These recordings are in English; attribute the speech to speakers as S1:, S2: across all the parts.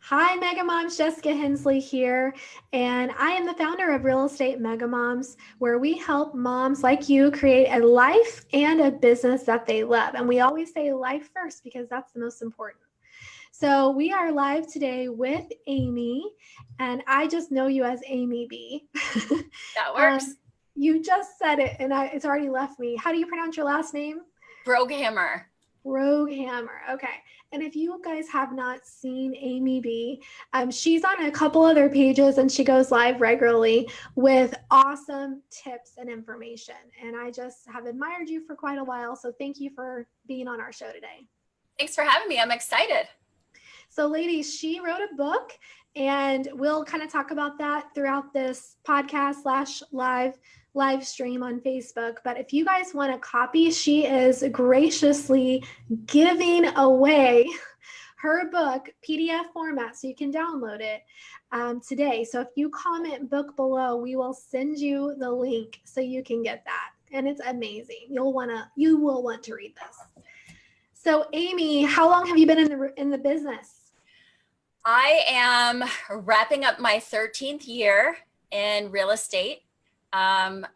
S1: Hi, Mega Moms. Jessica Hensley here, and I am the founder of Real Estate Mega Moms, where we help moms like you create a life and a business that they love. And we always say life first because that's the most important. So we are live today with Amy, and I just know you as Amy B.
S2: That works.
S1: You just said it, and it's already left me. How do you pronounce your last name?
S2: Broghamer.
S1: Broghamer. Okay. And if you guys have not seen Amy B, she's on a couple other pages and she goes live regularly with awesome tips and information. And I just have admired you for quite a while. So thank you for being on our show today.
S2: Thanks for having me. I'm excited.
S1: So ladies, she wrote a book and we'll kind of talk about that throughout this podcast / live stream on Facebook. But if you guys want a copy, she is graciously giving away her book PDF format so you can download it today. So if you comment book below, we will send you the link so you can get that. And it's amazing. You will want to read this. So Amy, how long have you been in the business?
S2: I am wrapping up my 13th year in real estate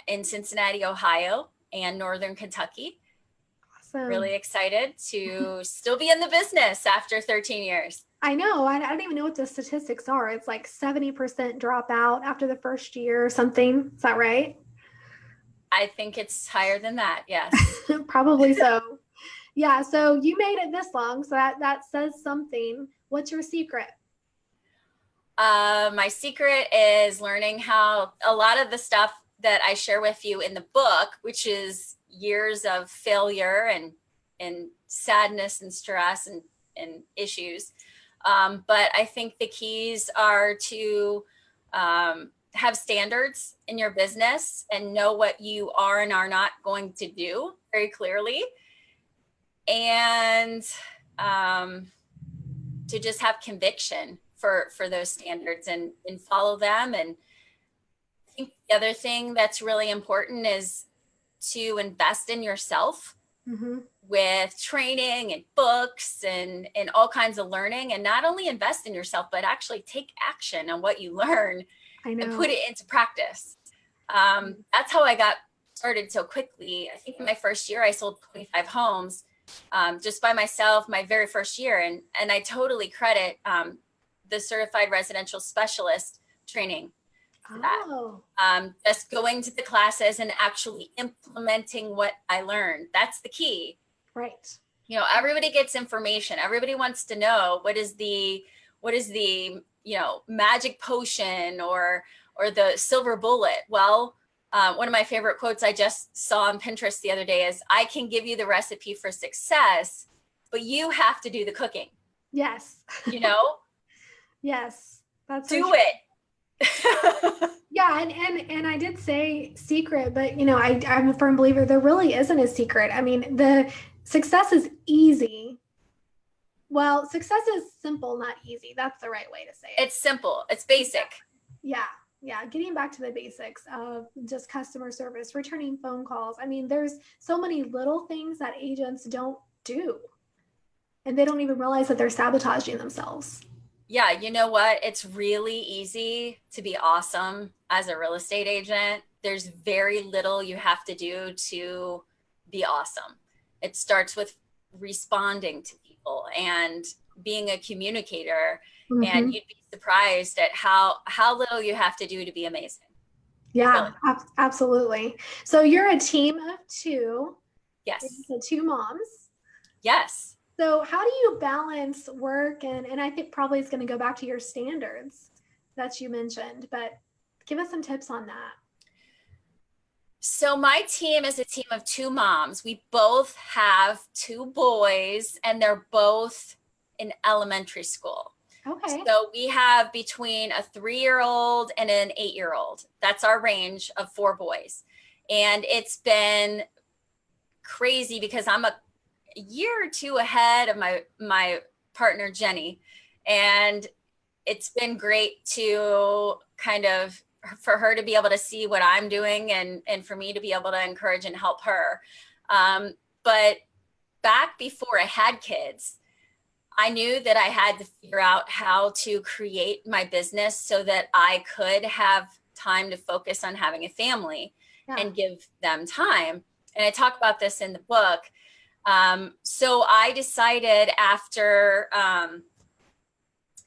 S2: in Cincinnati, Ohio, and Northern Kentucky.
S1: Awesome.
S2: Really excited to still be in the business after 13 years.
S1: I know. I don't even know what the statistics are. It's like 70% dropout after the first year or something. Is that right?
S2: I think it's higher than that. Yes.
S1: Probably so. Yeah. So you made it this long. So that says something. What's your secret?
S2: My secret is learning how a lot of the stuff that I share with you in the book, which is years of failure and sadness and stress and issues. But I think the keys are to have standards in your business and know what you are and are not going to do very clearly. And to just have conviction for those standards and follow them. And I think the other thing that's really important is to invest in yourself with training and books and all kinds of learning, and not only invest in yourself, but actually take action on what you learn and put it into practice. That's how I got started so quickly. I think in my first year, I sold 25 homes just by myself, my very first year. And I totally credit the certified residential specialist training for that. Just going to the classes and actually implementing what I learned. That's the key.
S1: Right.
S2: You know, everybody gets information. Everybody wants to know what is the magic potion or the silver bullet. Well, one of my favorite quotes I just saw on Pinterest the other day is, I can give you the recipe for success, but you have to do the cooking.
S1: Yes.
S2: You know?
S1: Yes. That's
S2: do it.
S1: Yeah. And I did say secret, but I'm a firm believer there really isn't a secret. I mean, the success is easy. Well, success is simple, not easy. That's the right way to say it.
S2: It's simple. It's basic.
S1: Yeah. Yeah. Getting back to the basics of just customer service, returning phone calls. I mean, there's so many little things that agents don't do, and they don't even realize that they're sabotaging themselves.
S2: Yeah. You know what? It's really easy to be awesome as a real estate agent. There's very little you have to do to be awesome. It starts with responding to people and being a communicator. And you'd be surprised at how little you have to do to be amazing.
S1: Yeah, really. Absolutely. So you're a team of two.
S2: Yes.
S1: So two moms.
S2: Yes.
S1: So how do you balance work and I think probably it's going to go back to your standards that you mentioned, but give us some tips on that.
S2: So my team is a team of two moms. We both have two boys and they're both in elementary school.
S1: Okay.
S2: So we have between a 3-year-old and an 8-year-old. That's our range of 4 boys. And it's been crazy because I'm a year or two ahead of my partner, Jenny. And it's been great to kind of, for her to be able to see what I'm doing and for me to be able to encourage and help her. But back before I had kids, I knew that I had to figure out how to create my business so that I could have time to focus on having a family and give them time. And I talk about this in the book. So I decided after a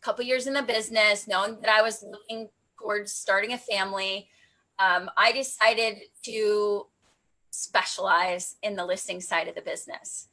S2: couple years in the business, knowing that I was looking towards starting a family, I decided to specialize in the listing side of the business.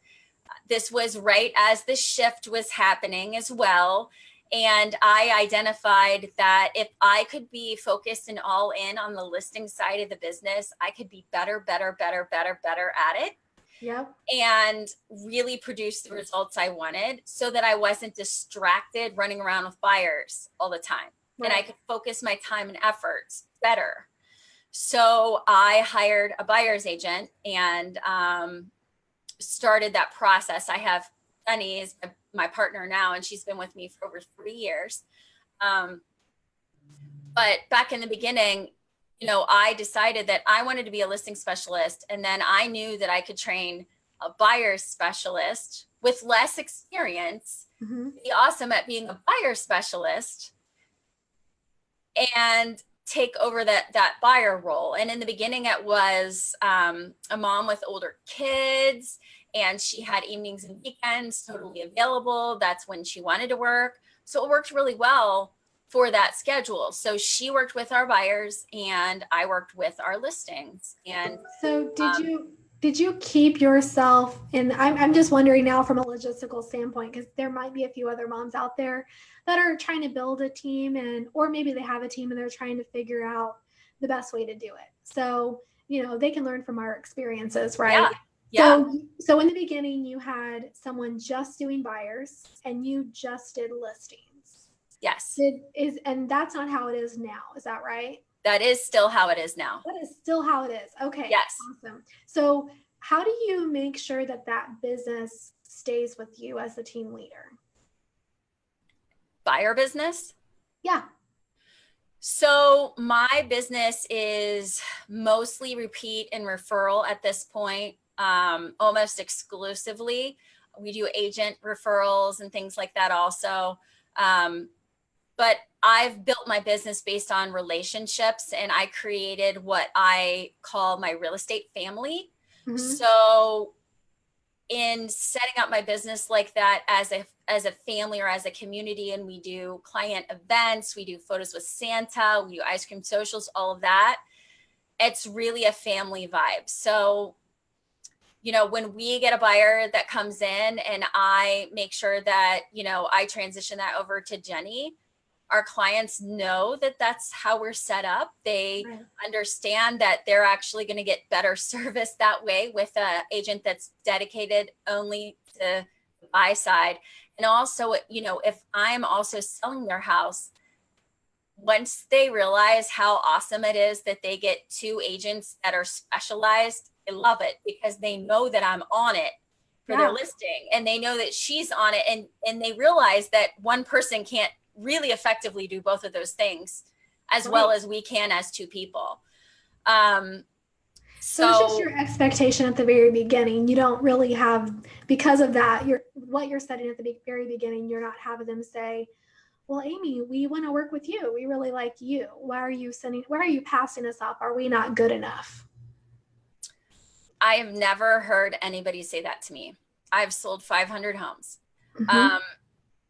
S2: This was right as the shift was happening as well. And I identified that if I could be focused and all in on the listing side of the business, I could be better at it.
S1: Yep.
S2: And really produce the results I wanted so that I wasn't distracted running around with buyers all the time. Right. And I could focus my time and efforts better. So I hired a buyer's agent and started that process. I have Jenny is my partner now, and she's been with me for over 3 years. But back in the beginning, I decided that I wanted to be a listing specialist. And then I knew that I could train a buyer's specialist with less experience, be awesome at being a buyer specialist, and take over that buyer role. And in the beginning, it was a mom with older kids, and she had evenings and weekends totally available. That's when she wanted to work. So it worked really well for that schedule. So she worked with our buyers and I worked with our listings. And
S1: so did you keep yourself in, I'm just wondering now from a logistical standpoint, because there might be a few other moms out there that are trying to build a team, or maybe they have a team and they're trying to figure out the best way to do it. So, they can learn from our experiences, right?
S2: Yeah.
S1: So in the beginning you had someone just doing buyers and you just did listings.
S2: Yes.
S1: And that's not how it is now. Is that right?
S2: That is still how it is now.
S1: That is still how it is. Okay.
S2: Yes.
S1: Awesome. So how do you make sure that business stays with you as the team leader?
S2: Buyer business?
S1: Yeah.
S2: So my business is mostly repeat and referral at this point, almost exclusively. We do agent referrals and things like that also. But I've built my business based on relationships, and I created what I call my real estate family. So in setting up my business like that as a family or as a community, and we do client events, we do photos with Santa, we do ice cream socials, all of that, it's really a family vibe. So, when we get a buyer that comes in and I make sure that, I transition that over to Jenny, our clients know that that's how we're set up. They understand that they're actually going to get better service that way with an agent that's dedicated only to the buy side. And also, if I'm also selling their house, once they realize how awesome it is that they get 2 agents that are specialized, they love it because they know that I'm on it for their listing, and they know that she's on it, and they realize that one person can't really effectively do both of those things as well as we can as 2 people. So
S1: it's just your expectation at the very beginning. You don't really have, because of that, what you're setting at the very beginning, you're not having them say, well, Amy, we want to work with you. We really like you. Why are you passing us up? Are we not good enough?
S2: I have never heard anybody say that to me. I've sold 500 homes.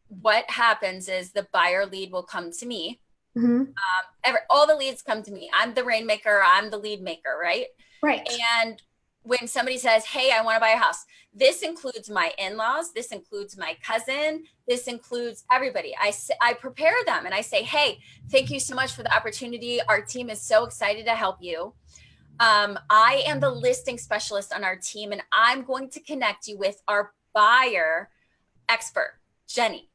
S2: What happens is the buyer lead will come to me. All the leads come to me. I'm the rainmaker. I'm the lead maker, right?
S1: Right.
S2: And when somebody says, hey, I want to buy a house, this includes my in-laws. This includes my cousin. This includes everybody. I prepare them and I say, hey, thank you so much for the opportunity. Our team is so excited to help you. I am the listing specialist on our team, and I'm going to connect you with our buyer expert, Jenny.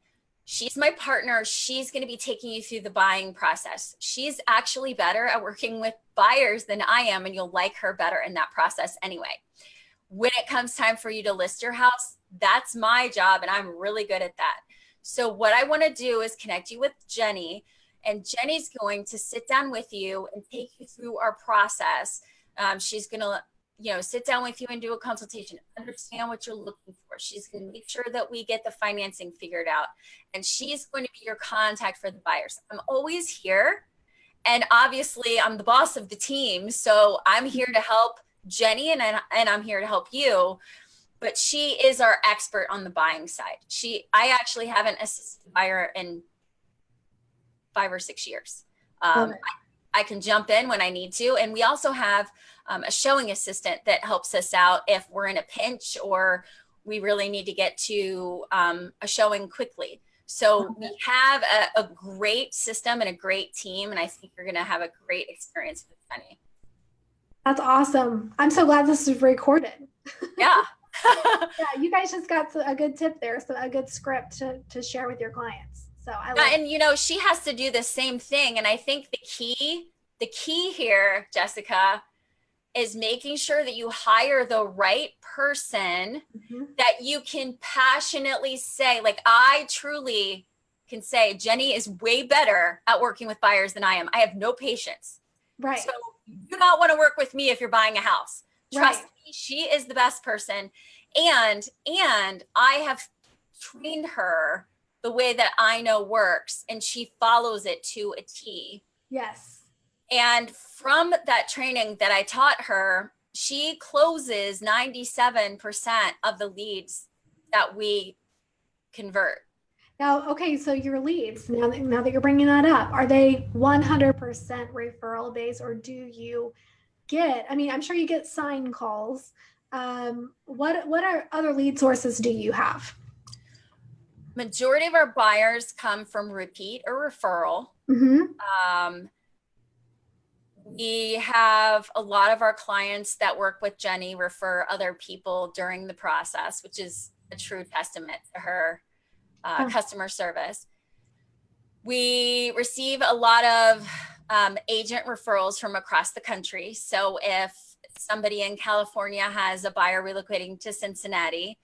S2: She's my partner. She's going to be taking you through the buying process. She's actually better at working with buyers than I am, and you'll like her better in that process anyway. When it comes time for you to list your house, that's my job, and I'm really good at that. So what I want to do is connect you with Jenny, and Jenny's going to sit down with you and take you through our process. She's going to, sit down with you and do a consultation, understand what you're looking for. She's going to make sure that we get the financing figured out. And she's going to be your contact for the buyers. I'm always here. And obviously I'm the boss of the team. So I'm here to help Jenny and I'm here to help you. But she is our expert on the buying side. I actually haven't assisted a buyer in 5 or 6 years. I can jump in when I need to. And we also have a showing assistant that helps us out if we're in a pinch or we really need to get to a showing quickly. So we have a great system and a great team. And I think you're going to have a great experience with Jenny.
S1: That's awesome. I'm so glad this is recorded.
S2: Yeah.
S1: Yeah, you guys just got a good tip there. So a good script to share with your clients. So
S2: and she has to do the same thing. And I think the key here, Jessica, is making sure that you hire the right person that you can passionately say, like, I truly can say Jenny is way better at working with buyers than I am. I have no patience.
S1: Right.
S2: So you do not want to work with me if you're buying a house. Trust me, she is the best person. And I have trained her the way that I know works, and she follows it to a T.
S1: Yes.
S2: And from that training that I taught her, she closes 97% of the leads that we convert.
S1: Now, okay, so your leads, now that you're bringing that up, are they 100% referral based, or do you get, I'm sure you get sign calls. What are other lead sources do you have?
S2: Majority of our buyers come from repeat or referral. We have a lot of our clients that work with Jenny refer other people during the process, which is a true testament to her customer service. We receive a lot of agent referrals from across the country. So if somebody in California has a buyer relocating to Cincinnati,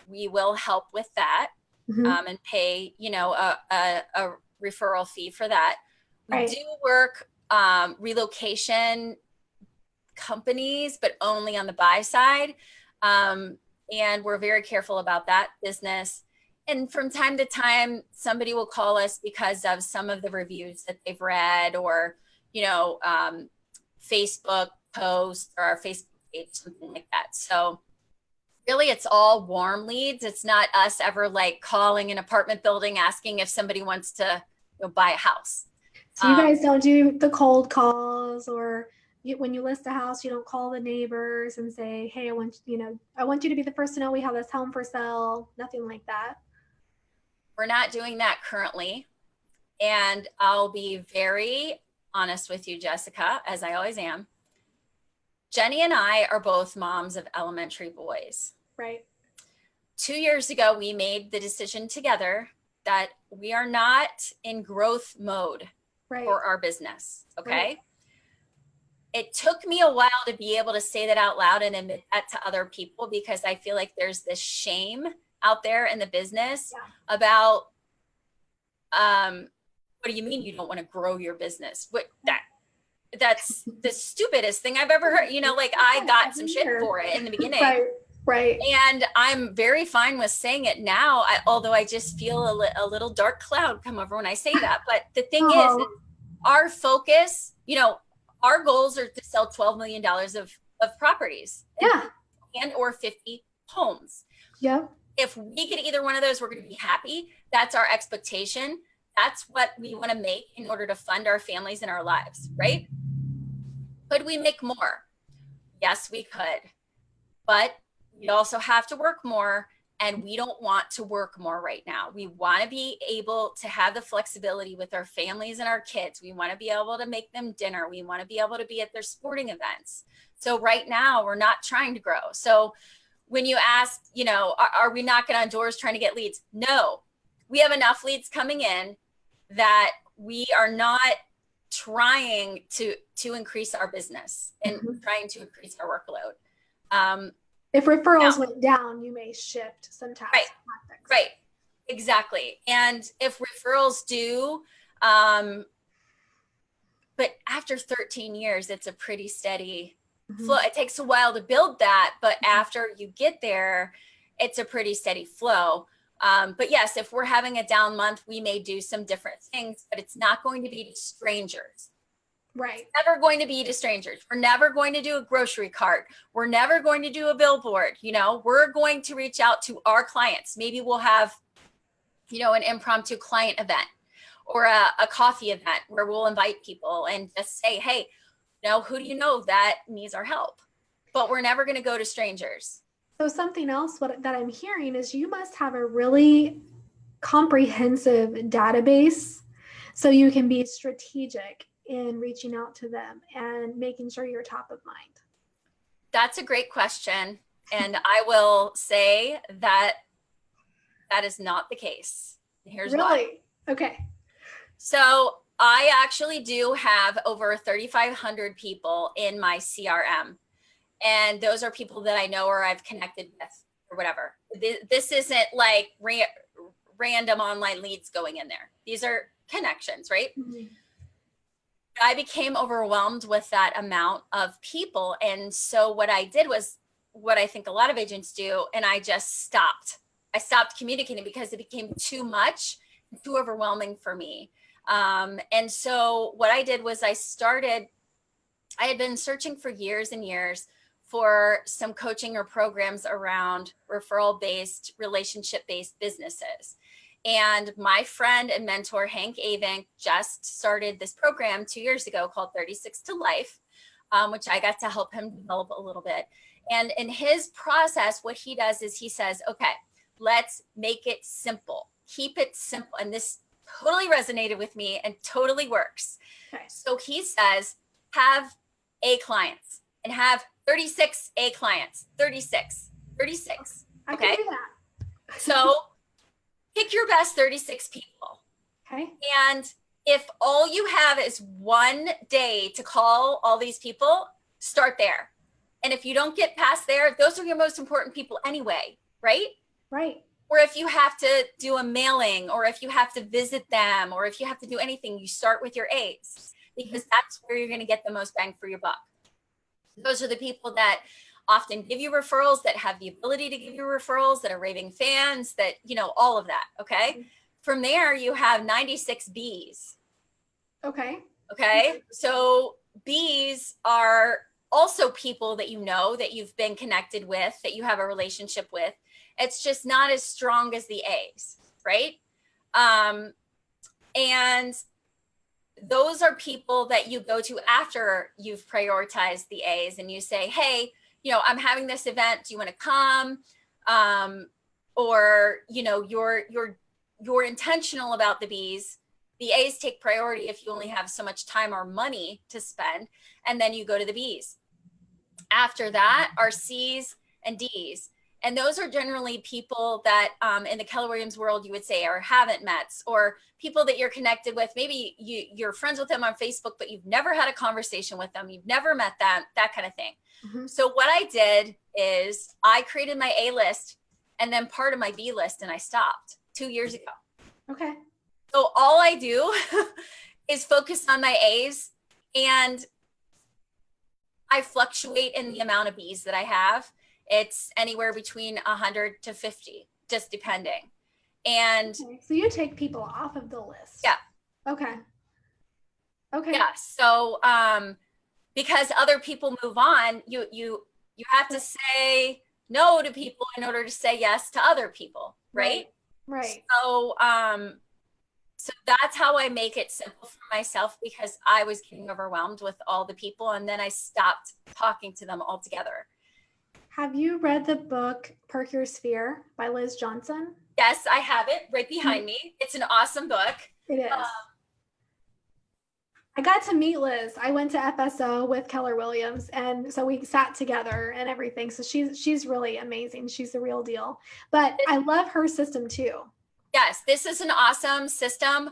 S2: we will help with that and pay, a referral fee for that. We do work relocation companies, but only on the buy side. And we're very careful about that business. And from time to time, somebody will call us because of some of the reviews that they've read, or, Facebook post or our Facebook page, something like that. So really, it's all warm leads. It's not us ever like calling an apartment building asking if somebody wants to buy a house.
S1: So you guys don't do the cold calls, or when you list a house, you don't call the neighbors and say, hey, I want you to be the first to know we have this home for sale. Nothing like that.
S2: We're not doing that currently. And I'll be very honest with you, Jessica, as I always am. Jenny and I are both moms of elementary boys.
S1: Right.
S2: 2 years ago, we made the decision together that we are not in growth mode for our business. Okay. Right. It took me a while to be able to say that out loud and admit that to other people, because I feel like there's this shame out there in the business about, what do you mean you don't want to grow your business? That's the stupidest thing I've ever heard. I got some shit for it in the beginning.
S1: Right.
S2: And I'm very fine with saying it now, although I just feel a little dark cloud come over when I say that. But the thing is our focus, our goals are to sell $12 million of properties. And or 50 homes.
S1: Yeah.
S2: If we get either one of those, we're going to be happy. That's our expectation. That's what we want to make in order to fund our families and our lives, right? Could we make more? Yes, we could. But we also have to work more, and we don't want to work more right now. We want to be able to have the flexibility with our families and our kids. We want to be able to make them dinner. We want to be able to be at their sporting events. So right now, we're not trying to grow. So when you ask, are we knocking on doors trying to get leads? No, we have enough leads coming in that we are not trying to increase our business and trying to increase our workload.
S1: If referrals went down, you may shift some tactics.
S2: Right. Exactly. And if referrals do, but after 13 years, it's a pretty steady flow. It takes a while to build that, but after you get there, it's a pretty steady flow. But yes, if we're having a down month, we may do some different things, but it's not going to be to strangers.
S1: Right.
S2: It's never going to be to strangers. We're never going to do a grocery cart. We're never going to do a billboard. You know, we're going to reach out to our clients. Maybe we'll have, you know, an impromptu client event or a coffee event where we'll invite people and just say, hey, you know, who do you know that needs our help? But we're never going to go to strangers.
S1: So something else that I'm hearing is you must have a really comprehensive database so you can be strategic in reaching out to them and making sure you're top of mind.
S2: That's a great question. And I will say that that is not the case. Here's why.
S1: Okay.
S2: So I actually do have over 3,500 people in my CRM. And those are people that I know or I've connected with or whatever. This isn't like random online leads going in there. These are connections, right? Mm-hmm. I became overwhelmed with that amount of people. And so what I did was what I think a lot of agents do. And I just stopped. I stopped communicating because it became too much, too overwhelming for me. And so what I did was I had been searching for years and years for some coaching or programs around referral-based, relationship-based businesses. And my friend and mentor, Hank Avink, just started this program 2 years ago called 36 to Life, which I got to help him develop a little bit. And in his process, what he does is he says, okay, let's make it simple. Keep it simple. And this totally resonated with me and totally works. Okay. So he says, have A clients and have 36 A clients, 36.
S1: I can do that.
S2: So pick your best 36 people.
S1: Okay.
S2: And if all you have is one day to call all these people, start there. And if you don't get past there, those are your most important people anyway, right?
S1: Right.
S2: Or if you have to do a mailing, or if you have to visit them, or if you have to do anything, you start with your A's, because that's where you're going to get the most bang for your buck. Those are the people that often give you referrals, that have the ability to give you referrals, that are raving fans, that, you know, all of that. Okay. Mm-hmm. From there, you have 96 B's.
S1: Okay.
S2: Okay. So B's are also people that you know, that you've been connected with, that you have a relationship with. It's just not as strong as the A's, right? And those are people that you go to after you've prioritized the A's and you say, hey, you know, I'm having this event. Do you want to come? Or, you know, you're intentional about the B's. The A's take priority if you only have so much time or money to spend, and then you go to the B's. After that are C's and D's. And those are generally people that in the Keller Williams world, you would say, or haven't met, or people that you're connected with. Maybe you're friends with them on Facebook, but you've never had a conversation with them. You've never met them, that kind of thing. Mm-hmm. So what I did is I created my A list and then part of my B list, and I stopped 2 years ago.
S1: Okay.
S2: So all I do is focus on my A's, and I fluctuate in the amount of B's that I have. It's anywhere between 100 to 50, just depending. And
S1: okay. So you take people off of the list.
S2: Yeah.
S1: Okay. Okay.
S2: Yeah. So, because other people move on, you have to say no to people in order to say yes to other people. Right.
S1: Right.
S2: So, so that's how I make it simple for myself, because I was getting overwhelmed with all the people, and then I stopped talking to them altogether.
S1: Have you read the book Perk Your Sphere by Liz Johnson?
S2: Yes, I have it right behind me. It's an awesome book.
S1: It is. I got to meet Liz. I went to FSO with Keller Williams, and so we sat together and everything. So she's really amazing. She's the real deal. But I love her system too.
S2: Yes, this is an awesome system,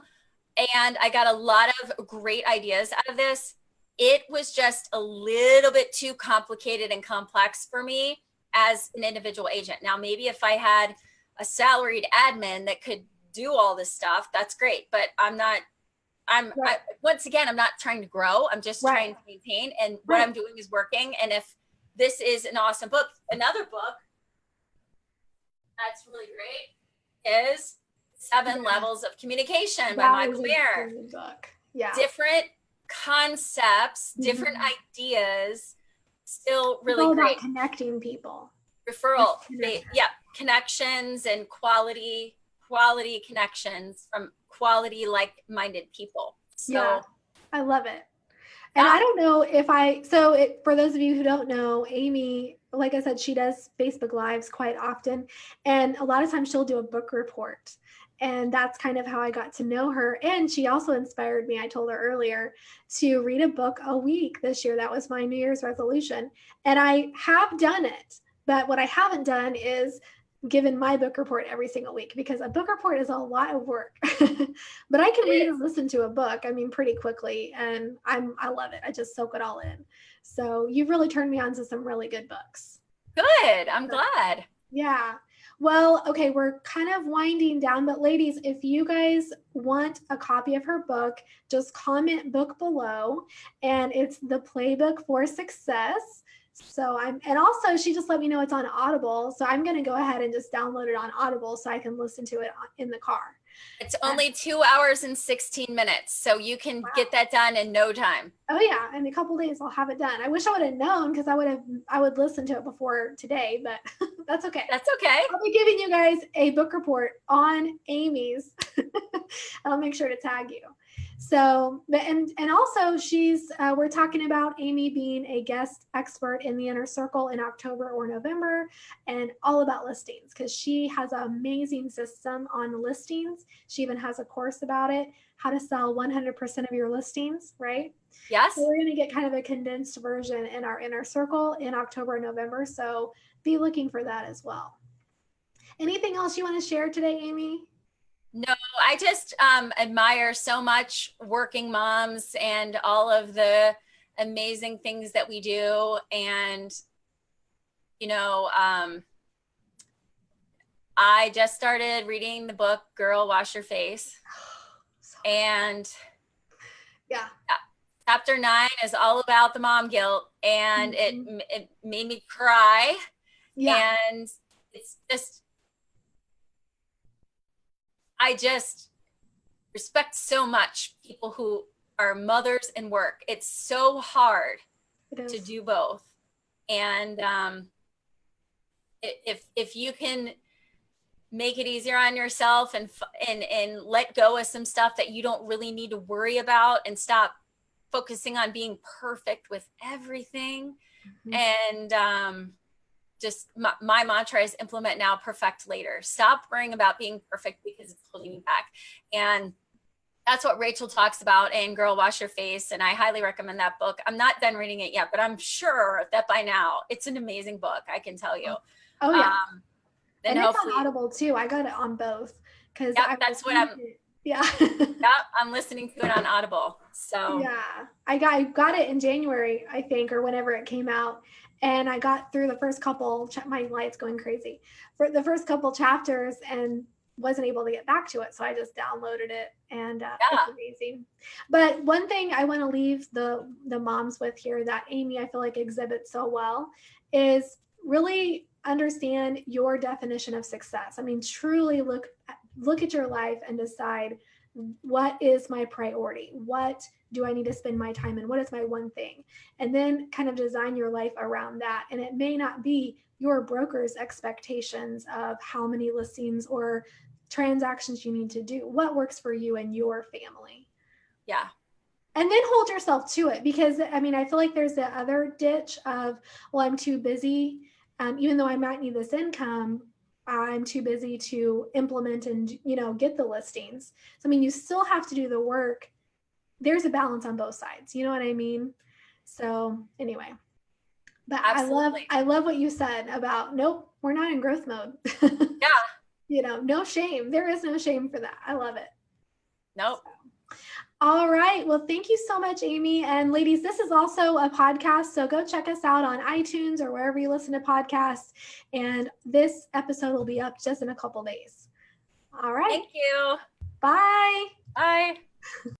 S2: and I got a lot of great ideas out of this. It was just a little bit too complicated and complex for me as an individual agent. Now, maybe if I had a salaried admin that could do all this stuff, that's great. But I'm not once again, I'm not trying to grow. I'm just trying to maintain. And what I'm doing is working. And if this is an awesome book, another book that's really great is 7 Levels of Communication by Michael Baer.
S1: Yeah.
S2: Different concepts, different ideas, still really
S1: all
S2: great.
S1: About connecting people.
S2: Referral. Connections and quality connections from quality like-minded people. So
S1: yeah, I love it. And I don't know if for those of you who don't know, Amy, like I said, she does Facebook Lives quite often. And a lot of times she'll do a book report. And that's kind of how I got to know her. And she also inspired me, I told her earlier, to read a book a week this year. That was my New Year's resolution. And I have done it. But what I haven't done is given my book report every single week, because a book report is a lot of work. But I can read and listen to a book, pretty quickly, and I love it. I just soak it all in. So you've really turned me on to some really good books.
S2: Good. I'm glad.
S1: Yeah. Well, okay, we're kind of winding down, but ladies, if you guys want a copy of her book, just comment book below, and it's The Playbook for Success. So and also she just let me know it's on Audible. So I'm going to go ahead and just download it on Audible so I can listen to it in the car.
S2: It's only 2 hours and 16 minutes. So you can get that done in no time.
S1: Oh yeah. In a couple of days I'll have it done. I wish I would have known, because I would listen to it before today, but that's okay.
S2: That's okay.
S1: I'll be giving you guys a book report on Amy's. I'll make sure to tag you. So, and also we're talking about Amy being a guest expert in the Inner Circle in October or November, and all about listings, because she has an amazing system on listings. She even has a course about it, how to sell 100% of your listings, right?
S2: Yes.
S1: So we're going to get kind of a condensed version in our Inner Circle in October and November. So be looking for that as well. Anything else you want to share today, Amy?
S2: No, I just admire so much working moms and all of the amazing things that we do. And, I just started reading the book, Girl, Wash Your Face. And
S1: yeah,
S2: chapter 9 is all about the mom guilt, and it made me cry. Yeah. And it's just, I just respect so much people who are mothers and work. It's so hard to do both. And if you can make it easier on yourself and let go of some stuff that you don't really need to worry about, and stop focusing on being perfect with everything. And just my mantra is implement now, perfect later. Stop worrying about being perfect because it's holding you back. And that's what Rachel talks about in Girl, Wash Your Face. And I highly recommend that book. I'm not done reading it yet, but I'm sure that by now it's an amazing book, I can tell you.
S1: Oh yeah. And it's on Audible too. I got it on both. Because
S2: that's what I'm listening to it on Audible. So
S1: yeah, I got it in January, I think, or whenever it came out. And I got through the first couple, my light's going crazy, for the first couple chapters, and wasn't able to get back to it. So I just downloaded it, and it's amazing. But one thing I want to leave the moms with here that Amy, I feel like, exhibits so well is really understand your definition of success. Truly look at your life and decide, what is my priority? What do I need to spend my time in? What is my one thing? And then kind of design your life around that. And it may not be your broker's expectations of how many listings or transactions you need to do. What works for you and your family?
S2: Yeah.
S1: And then hold yourself to it, because I feel like there's the other ditch of, well, I'm too busy. Even though I might need this income, I'm too busy to implement and, get the listings. So, you still have to do the work. There's a balance on both sides. You know what I mean? So anyway, but absolutely. I love what you said about, nope, we're not in growth mode. Yeah. No shame. There is no shame for that. I love it.
S2: Nope.
S1: So. All right. Well, thank you so much, Amy. And ladies, this is also a podcast, so go check us out on iTunes or wherever you listen to podcasts. And this episode will be up just in a couple days. All right.
S2: Thank you.
S1: Bye.
S2: Bye.